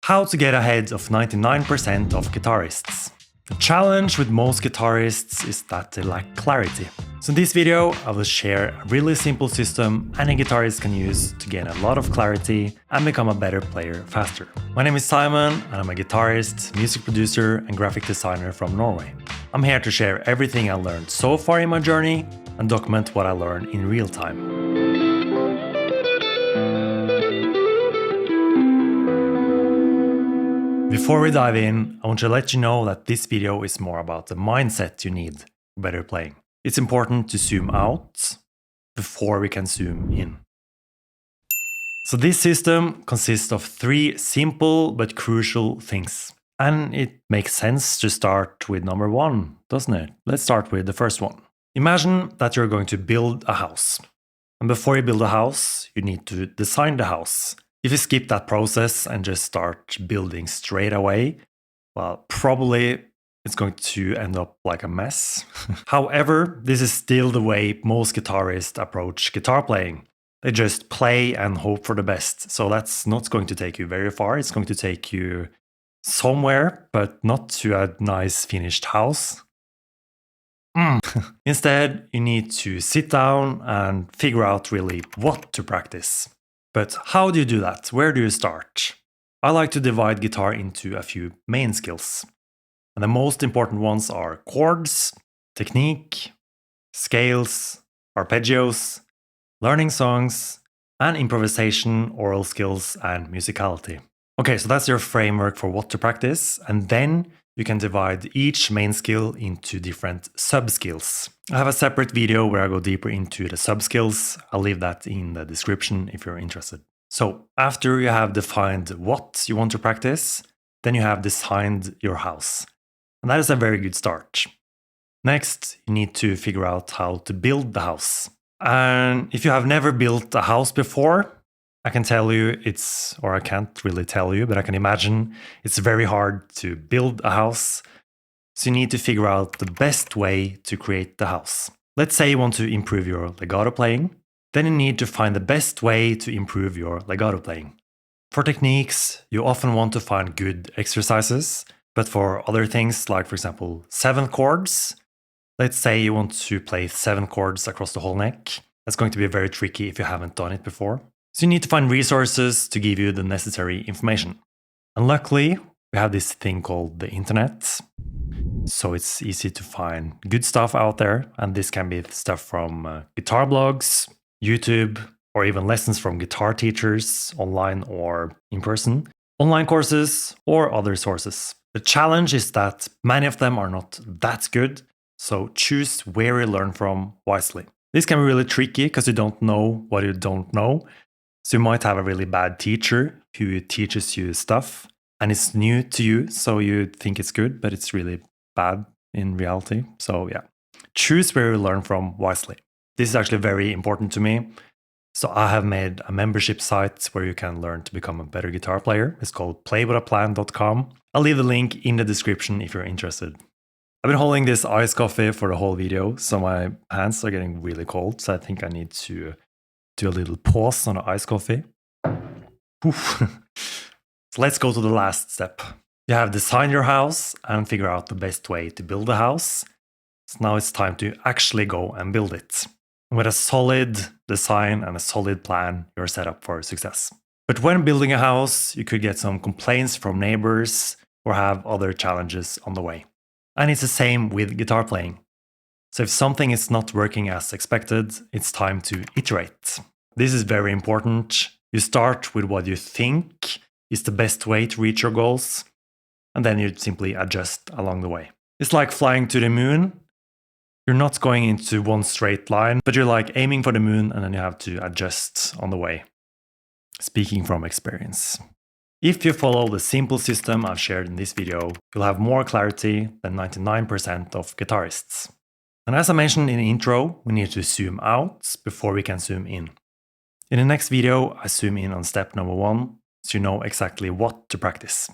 How to get ahead of 99% of guitarists. The challenge with most guitarists is that they lack clarity. So in this video, I will share a really simple system any guitarist can use to gain a lot of clarity and become a better player faster. My name is Simen and I'm a guitarist, music producer and graphic designer from Norway. I'm here to share everything I learned so far in my journey and document what I learned in real time. Before we dive in, I want to let you know that this video is more about the mindset you need for better playing. It's important to zoom out before we can zoom in. So this system consists of 3 simple but crucial things. And it makes sense to start with number 1, doesn't it? Let's start with the first one. Imagine that you're going to build a house. And before you build a house, you need to design the house. If you skip that process and just start building straight away, well, probably it's going to end up like a mess. However, this is still the way most guitarists approach guitar playing. They just play and hope for the best. So that's not going to take you very far. It's going to take you somewhere, but not to a nice finished house. Instead, you need to sit down and figure out really what to practice. But how do you do that? Where do you start? I like to divide guitar into a few main skills. And the most important ones are chords, technique, scales, arpeggios, learning songs, and improvisation, oral skills, and musicality. Okay, so that's your framework for what to practice, and then you can divide each main skill into different sub-skills. I have a separate video where I go deeper into the sub-skills. I'll leave that in the description if you're interested. So after you have defined what you want to practice, then you have designed your house. And that is a very good start. Next, you need to figure out how to build the house. And if you have never built a house before, I can tell you I can't really tell you, but I can imagine it's very hard to build a house. So you need to figure out the best way to create the house. Let's say you want to improve your legato playing. Then you need to find the best way to improve your legato playing. For techniques, you often want to find good exercises. But for other things, like for example, 7 chords, let's say you want to play 7 chords across the whole neck. That's going to be very tricky if you haven't done it before. So you need to find resources to give you the necessary information. And luckily, we have this thing called the internet. So it's easy to find good stuff out there. And this can be stuff from guitar blogs, YouTube, or even lessons from guitar teachers, online or in person, online courses, or other sources. The challenge is that many of them are not that good. So choose where you learn from wisely. This can be really tricky because you don't know what you don't know. So you might have a really bad teacher who teaches you stuff and it's new to you, so you think it's good, but it's really bad in reality. So yeah, choose where you learn from wisely. This is actually very important to me. So I have made a membership site where you can learn to become a better guitar player. It's called playwithaplan.com. I'll leave the link in the description if you're interested. I've been holding this iced coffee for the whole video, so my hands are getting really cold. So I think I need to do a little pause on the iced coffee. So let's go to the last step. You have designed your house and figure out the best way to build the house. So now it's time to actually go and build it. With a solid design and a solid plan, you're set up for success. But when building a house, you could get some complaints from neighbors or have other challenges on the way. And it's the same with guitar playing. So if something is not working as expected, it's time to iterate. This is very important. You start with what you think is the best way to reach your goals, and then you simply adjust along the way. It's like flying to the moon. You're not going into one straight line, but you're like aiming for the moon and then you have to adjust on the way. Speaking from experience. If you follow the simple system I've shared in this video, you'll have more clarity than 99% of guitarists. And as I mentioned in the intro, we need to zoom out before we can zoom in. In the next video, I zoom in on step number 1, so you know exactly what to practice.